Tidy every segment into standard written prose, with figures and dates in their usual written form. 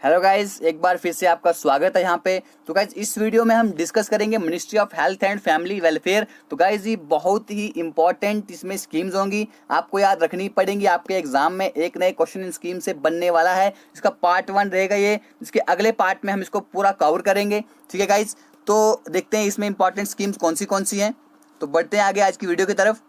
Hello guys, एक बार फिर से आपका स्वागत है यहाँ पे। तो गाइज इस वीडियो में हम डिस्कस करेंगे ministry of health and family welfare. तो गाइज ये बहुत ही इंपॉर्टेंट इसमें स्कीम्स होंगी, आपको याद रखनी पड़ेंगी। आपके एग्जाम में एक नए क्वेश्चन इन स्कीम से बनने वाला है। इसका पार्ट 1 रहेगा ये, इसके अगले पार्ट में हम इसको पूरा कवर करेंगे। ठीक है गाइज, तो देखते हैं इसमें इंपॉर्टेंट स्कीम्स कौन सी हैं। तो बढ़ते हैं आगे आज की वीडियो की तरफ।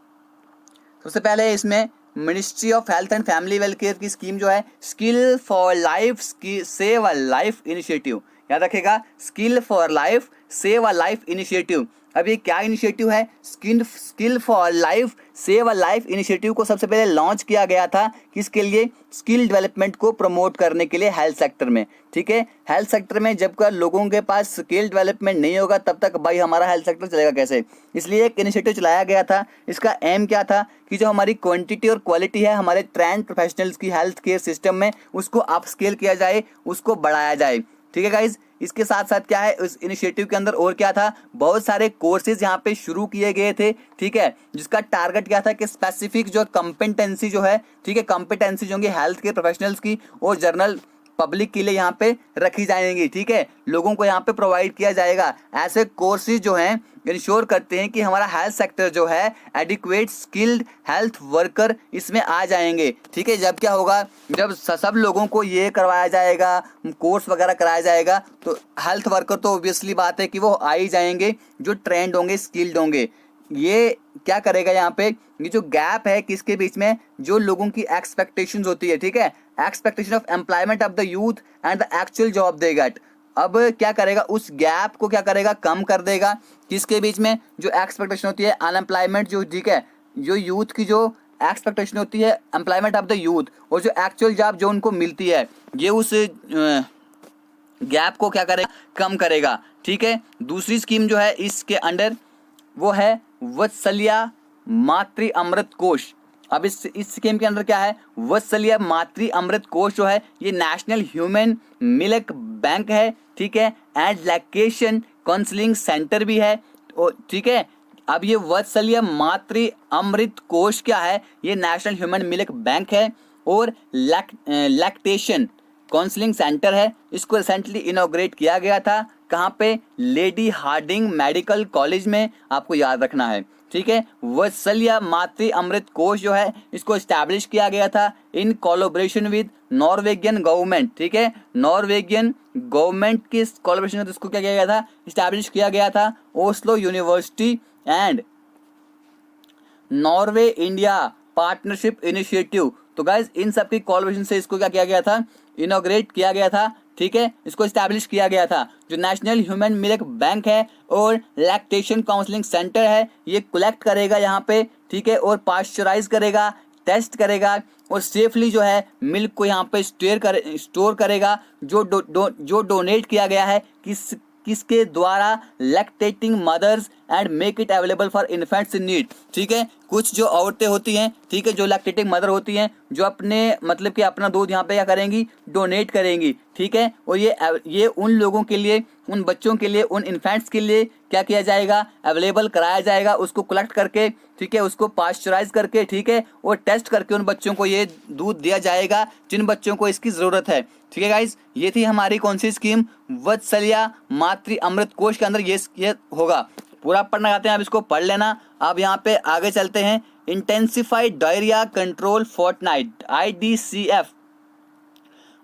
सबसे पहले इसमें ministry of health and family welfare की स्कीम जो है skill for life save a life initiative, याद रखेगा, skill for life save a life initiative. अब ये क्या इनिशिएटिव है? Skill for life save a life initiative को सबसे पहले लॉन्च किया गया था किसके लिए? स्किल डेवलपमेंट को प्रमोट करने के लिए हेल्थ सेक्टर में। ठीक है, हेल्थ सेक्टर में जब का लोगों के पास स्किल डेवलपमेंट नहीं होगा तब तक भाई हमारा हेल्थ सेक्टर चलेगा कैसे? इसलिए एक इनिशिएटिव चलाया गया था। इसका एम क्या था कि जो हमारी क्वांटिटी और क्वालिटी है हमारे ट्रेंड प्रोफेशनल्स की हेल्थ केयर सिस्टम में, उसको अपस्केल किया जाए, उसको बढ़ाया जाए। ठीक है गाइज, इसके साथ साथ क्या है इस इनिशिएटिव के अंदर और क्या था? बहुत सारे कोर्सेज यहाँ पे शुरू किए गए थे। ठीक है, जिसका टारगेट क्या था कि स्पेसिफिक जो कॉम्पिटेंसी जो है, ठीक है, कॉम्पिटेंसी जो होंगी हेल्थ केयर प्रोफेशनल्स की और जनरल पब्लिक के लिए यहाँ पे रखी जाएंगी। ठीक है, लोगों को यहाँ पे प्रोवाइड किया जाएगा। ऐसे कोर्सेज जो हैं इंश्योर करते हैं कि हमारा हेल्थ सेक्टर जो है एडिक्वेट स्किल्ड हेल्थ वर्कर इसमें आ जाएंगे। ठीक है, जब क्या होगा, जब सब लोगों को ये करवाया जाएगा, कोर्स वगैरह कराया जाएगा, तो हेल्थ वर्कर तो ऑब्वियसली बात है कि वो आ ही जाएंगे, जो ट्रेंड होंगे, स्किल्ड होंगे। ये क्या करेगा यहाँ पे, ये जो गैप है किसके बीच में, जो लोगों की एक्सपेक्टेशंस होती है, ठीक है, expectation of employment of the youth and the actual job they get. अब क्या करेगा, उस गैप को क्या करेगा, कम कर देगा। किसके बीच में? जो एक्सपेक्टेशन होती है अनएम्प्लॉयमेंट, जो, ठीक है, जो यूथ की जो एक्सपेक्टेशन होती है एम्प्लॉयमेंट ऑफ द यूथ, और जो एक्चुअल जॉब जो उनको मिलती है, ये उस गैप को क्या करेगा, कम करेगा। ठीक है, दूसरी स्कीम जो है इसके अंडर वो है वत्सल्य मातृ अमृत कोष। अब इस स्कीम के अंदर क्या है, वत्सल्य मातृ अमृत कोष जो है ये नेशनल ह्यूमन मिल्क बैंक है। ठीक है, एंड लैक्टेशन काउंसलिंग सेंटर भी है। ठीक है, अब ये वत्सल्य मातृ अमृत कोष क्या है, ये नेशनल ह्यूमन मिल्क बैंक है और लैक्टेशन काउंसलिंग सेंटर है। इसको रिसेंटली इनॉग्रेट किया गया था। कहाँ पे? लेडी हार्डिंग मेडिकल कॉलेज में, आपको याद रखना है। ठीक है, वत्सल्य मातृ अमृत कोष जो है इसको एस्टैब्लिश किया गया था in collaboration with Norwegian government. ठीक है, नॉर्वेगियन गवर्नमेंट की कोलैबोरेशन में इसको क्या किया गया था, एस्टैब्लिश किया गया था। Oslo university and Norway India partnership initiative. तो गाइज इन सब की कोलैबोरेशन से इसको क्या किया गया था, इनॉग्रेट किया गया था। ठीक है, इसको एस्टैब्लिश किया गया था। जो नेशनल ह्यूमन मिल्क बैंक है और लैक्टेशन काउंसलिंग सेंटर है, ये कलेक्ट करेगा यहाँ पे, ठीक है, और पास्चराइज करेगा, टेस्ट करेगा और सेफली जो है मिल्क को यहाँ पे स्टोर करेगा। जो डोनेट किया गया है किसके द्वारा? Lactating mothers and make it available for infants in need. ठीक है, कुछ जो औरतें होती हैं, ठीक है, जो लैक्टेटिंग मदर होती हैं, जो अपने मतलब कि अपना दूध यहाँ पे क्या करेंगी, डोनेट करेंगी। ठीक है, और ये उन लोगों के लिए, उन बच्चों के लिए, उन इन्फेंट्स के लिए क्या किया जाएगा, अवेलेबल कराया जाएगा, उसको कलेक्ट करके, ठीक है, उसको पास्चराइज करके, ठीक है, और टेस्ट करके उन बच्चों को ये दूध दिया जाएगा जिन बच्चों को इसकी जरूरत है। ठीक है गाइज, ये थी हमारी कौन सी स्कीम, वत्सल्य मातृ अमृत कोष के अंदर ये होगा। पूरा पढ़ना चाहते हैं आप इसको पढ़ लेना। अब यहाँ पे आगे चलते हैं। Intensified diarrhoea control fortnight, IDCF।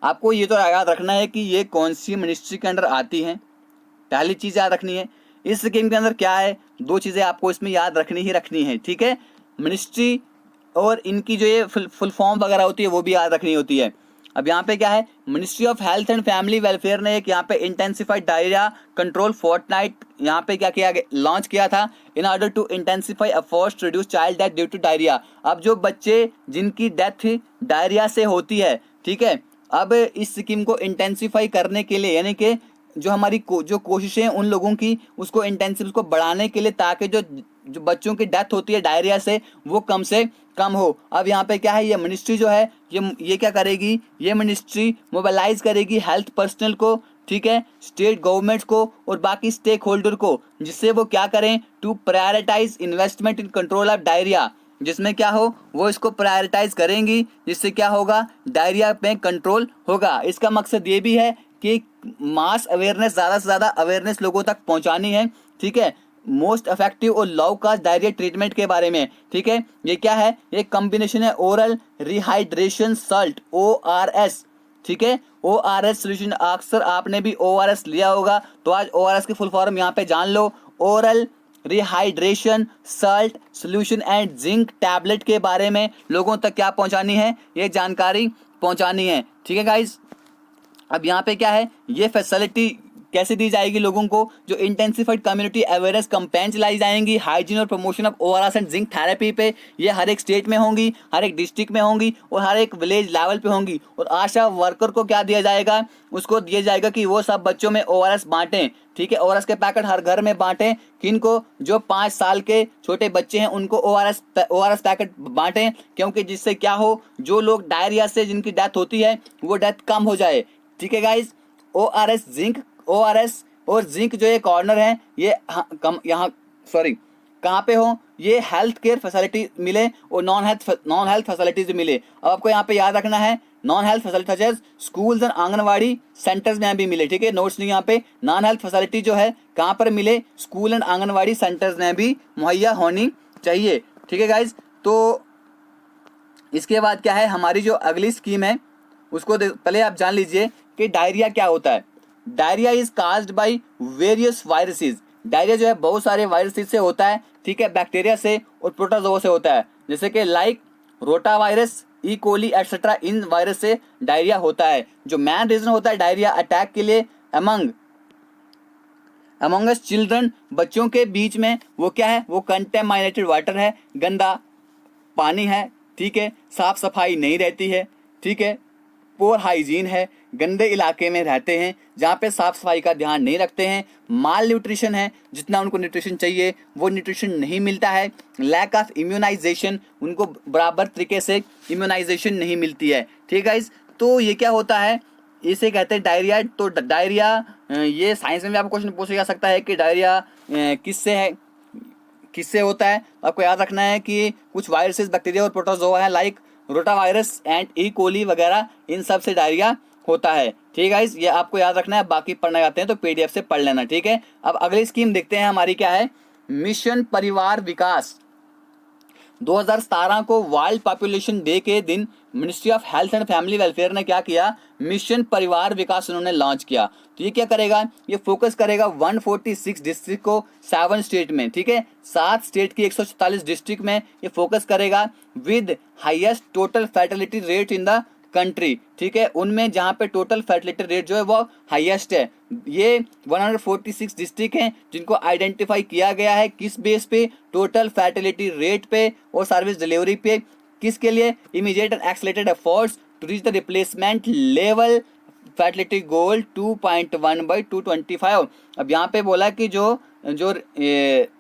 आपको ये तो याद रखना है कि ये कौन सी मिनिस्ट्री के अंदर आती है, पहली चीज याद रखनी है। इस स्कीम के अंदर क्या है, दो चीजें आपको इसमें याद रखनी ही रखनी है। ठीक है, मिनिस्ट्री और इनकी जो ये फुल फॉर्म वगैरह होती है वो भी याद रखनी होती है। अब यहाँ पे क्या है, ministry of health and family welfare ने एक यहाँ पे इंटेंसिफाइड डायरिया कंट्रोल फोर्टनाइट यहाँ पे क्या किया, लॉन्च किया था in order to intensify efforts to reduce child death due to diarrhoea. अब जो बच्चे जिनकी डेथ डायरिया से होती है, ठीक है, अब इस स्कीम को इंटेंसिफाई करने के लिए, यानी कि जो हमारी जो कोशिशें उन लोगों की, उसको इंटेंसिव, उसको बढ़ाने के लिए, ताकि जो बच्चों की डेथ होती है डायरिया से वो कम से कम हो। अब यहाँ पे क्या है, ये मिनिस्ट्री जो है ये क्या करेगी, ये मिनिस्ट्री मोबिलाइज करेगी हेल्थ पर्सनल को, ठीक है, स्टेट गवर्नमेंट्स को और बाकी स्टेक होल्डर को, जिससे वो क्या करें, to prioritise investment in control of diarrhoea जिसमें क्या हो वो इसको प्रायोरिटाइज करेंगी, जिससे क्या होगा डायरिया पे कंट्रोल होगा। इसका मकसद ये भी है कि मास अवेयरनेस, ज़्यादा से ज़्यादा अवेयरनेस लोगों तक पहुंचानी है, ठीक है, मोस्ट इफेक्टिव और लो कॉस्ट डायरिया ट्रीटमेंट के बारे में, ठीक है। ये क्या है, ये कॉम्बिनेशन है ओरल रिहाइड्रेशन सॉल्ट ORS, ठीक है। ORS सोल्यूशन, अक्सर आपने भी ORS लिया होगा, तो आज ORS की फुल फॉर्म यहाँ पे जान लो। Oral rehydration salt solution and zinc tablet के बारे में लोगों तक क्या पहुंचानी है, ये जानकारी पहुंचानी है, ठीक है गाइज। अब यहाँ पे क्या है, ये फैसिलिटी कैसे दी जाएगी लोगों को, जो इंटेंसिफाइड कम्युनिटी अवेयरनेस कैंपेन चलाई जाएंगी हाइजीन और promotion of ORS and zinc therapy पे। ये हर एक स्टेट में होंगी, हर एक डिस्ट्रिक्ट में होंगी और हर एक विलेज लेवल पे होंगी। और आशा वर्कर को क्या दिया जाएगा, उसको दिया जाएगा कि वो सब बच्चों में ORS बांटें, ठीक है। ORS के पैकेट हर घर में बांटें। किनको, जो 5 साल के छोटे बच्चे हैं उनको ORS पैकेट बांटें, क्योंकि जिससे क्या हो, जो लोग डायरिया से जिनकी डेथ होती है वो डेथ कम हो जाए, ठीक है गाइज। ORS और जिंक जो ये कॉर्नर है, ये यहाँ कहाँ पे हो, ये हेल्थ केयर फैसिलिटी मिले और नॉन हेल्थ फैसिलिटीज मिले। अब आपको यहाँ पे याद रखना है, non health facility such as schools and anganwadi centres में भी मिले, ठीक है। नोट्स नहीं यहाँ पे, नॉन हेल्थ फैसिलिटी जो है कहाँ पर मिले, स्कूल एंड आंगनवाड़ी सेंटर्स में भी मुहैया होनी चाहिए, ठीक है गाइज। तो इसके बाद क्या है, हमारी जो अगली स्कीम है उसको पहले आप जान लीजिए कि डायरिया क्या होता है। Diarrhoea is caused by various viruses. Diarrhoea जो है बहुत सारे वायरसेस से होता है, ठीक है, बैक्टीरिया से और प्रोटोजोआ से होता है, जैसे कि लाइक रोटा वायरस, ई कोली एटसेट्रा। इन वायरस से डायरिया होता है। जो मेन रीजन होता है डायरिया अटैक के लिए अमंगस चिल्ड्रन, बच्चों के बीच में, वो क्या है, वो कंटेमाइनेटेड वाटर है, गंदा पानी है, ठीक है, साफ सफाई नहीं रहती है, ठीक है, पोर हाइजीन है, गंदे इलाके में रहते हैं जहाँ पे साफ सफाई का ध्यान नहीं रखते हैं, माल न्यूट्रिशन है, जितना उनको न्यूट्रिशन चाहिए वो न्यूट्रिशन नहीं मिलता है, लैक ऑफ इम्यूनाइजेशन, उनको बराबर तरीके से इम्यूनाइजेशन नहीं मिलती है, ठीक है गाइस। तो ये क्या होता है, इसे कहते हैं डायरिया। तो डायरिया, ये साइंस में भी आपको क्वेश्चन पूछा जा सकता है कि डायरिया किससे होता है। आपको याद रखना है कि कुछ वायरसेस, बैक्टीरिया और प्रोटोजोआ है, लाइक रोटा वायरस एंड ई कोली वगैरह, इन सब से डायरिया होता है, ठीक है गाइस। ये आपको याद रखना है, बाकी पढ़ना चाहते हैं तो PDF से पढ़ लेना, ठीक है। अब अगली स्कीम देखते हैं हमारी क्या है, मिशन परिवार विकास। 2017 को वर्ल्ड पॉपुलेशन डे के दिन ministry of health and family welfare ने क्या किया, मिशन परिवार विकास उन्होंने लॉन्च किया। तो ये क्या करेगा, ये फोकस करेगा 146 डिस्ट्रिक्ट को 7 स्टेट में, ठीक है, 7 स्टेट की 144 डिस्ट्रिक्ट में ये फोकस करेगा, with highest total fertility rate in the country, ठीक है, उनमें जहाँ पे टोटल फर्टिलिटी रेट जो है वो हाईएस्ट है। ये 146 डिस्ट्रिक्ट हैं जिनको आइडेंटिफाई किया गया है, किस बेस पे, टोटल फर्टिलिटी रेट पे और सर्विस डिलीवरी पे। किसके लिए, immediate and accelerated efforts to reach the replacement level fertility goal 2.1/225। अब यहाँ पे बोला कि जो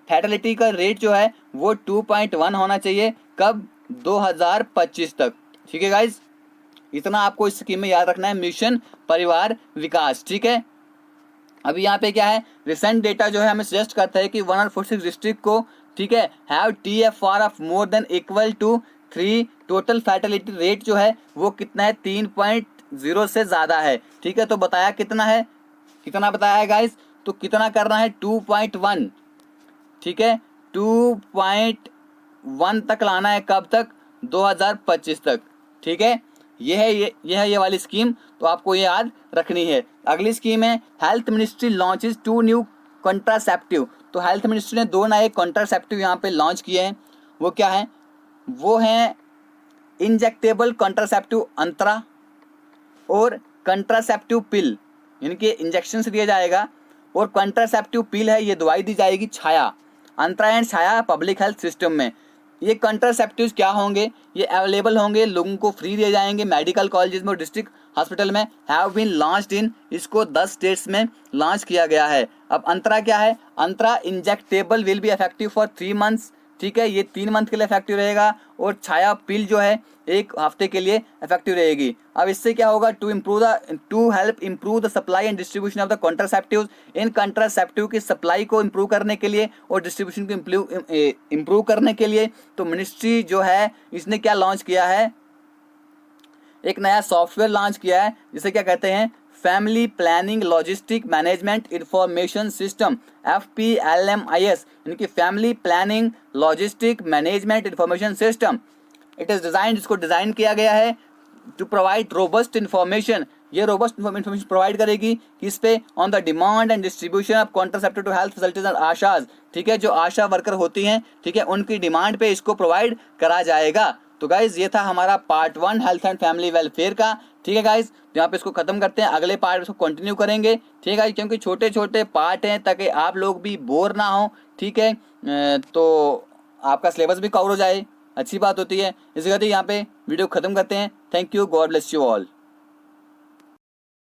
फर्टिलिटी का रेट जो है वो 2.1 होना चाहिए, कब, 2025 तक, ठीक है गाइज। इतना आपको इस स्कीम में याद रखना है, मिशन परिवार विकास, ठीक है। अभी यहाँ पे क्या है, रिसेंट डेटा जो है हमें सजेस्ट करता है कि 146 डिस्ट्रिक्ट को, ठीक है, have TFR of more than equal to 3, total fertility rate जो है वो कितना है, 3.0 से ज़्यादा है, ठीक है। तो बताया कितना है, कितना बताया है गाइस, तो कितना करना है, 2.1, ठीक है, 2.1 तक लाना है, कब तक, 2025 तक, ठीक है। ये है ये वाली स्कीम, तो आपको ये याद रखनी है। अगली स्कीम है, health ministry launches 2 new contraceptive. तो हेल्थ मिनिस्ट्री ने 2 नए कॉन्ट्रासेप्टिव यहाँ पे लॉन्च किए हैं। वो क्या है, वो हैं इंजेक्टेबल कॉन्ट्रासेप्टिव अंतरा और कंट्रासेप्टिव पिल, इनके इंजेक्शन से दिया जाएगा, और कॉन्ट्रासेप्टिव पिल है, ये दवाई दी जाएगी Chhaya, Antara and Chhaya public health system में। ये कंट्रासेप्टिव्स क्या होंगे, ये अवेलेबल होंगे, लोगों को फ्री दिए जाएंगे मेडिकल कॉलेजेस में और डिस्ट्रिक्ट हॉस्पिटल में। हैव बीन लॉन्च्ड इन, इसको 10 स्टेट्स में लॉन्च किया गया है। अब अंतरा क्या है, Antara injectable will be effective for 3 months ठीक है, ये 3 मंथ के लिए इफेक्टिव रहेगा, और छाया पिल जो है 1 हफ्ते के लिए इफेक्टिव रहेगी। अब इससे क्या होगा, to help improve the supply and distribution of the contraceptives, in contraceptive की सप्लाई को इम्प्रूव करने के लिए और डिस्ट्रीब्यूशन को इम्प्रूव करने के लिए तो मिनिस्ट्री जो है इसने क्या लॉन्च किया है, एक नया सॉफ्टवेयर लॉन्च किया है जिसे क्या कहते हैं, family planning logistic management information system, FPLMIS, इनकी family planning logistic management information system. It is design, इसको डिजाइन किया गया है टू प्रोवाइड रोबस्ट इंफॉर्मेशन, ये रोबस्ट इंफॉर्मेशन प्रोवाइड करेगी किस पे, on the demand and distribution of contraceptive to health facilities and ASHAs, ठीक है, जो आशा वर्कर होती हैं, ठीक है, उनकी डिमांड पे इसको प्रोवाइड करा जाएगा। तो गाइज ये था हमारा part 1 health and family welfare का, ठीक है गाइज, यहाँ पे इसको खत्म करते हैं, अगले पार्ट में इसको कंटिन्यू करेंगे, ठीक है गाइज, क्योंकि छोटे छोटे पार्ट हैं ताकि आप लोग भी बोर ना हो, ठीक है, तो आपका सिलेबस भी कवर हो जाए, अच्छी बात होती है। इसी करते यहाँ पे वीडियो खत्म करते हैं। Thank you, God bless you all.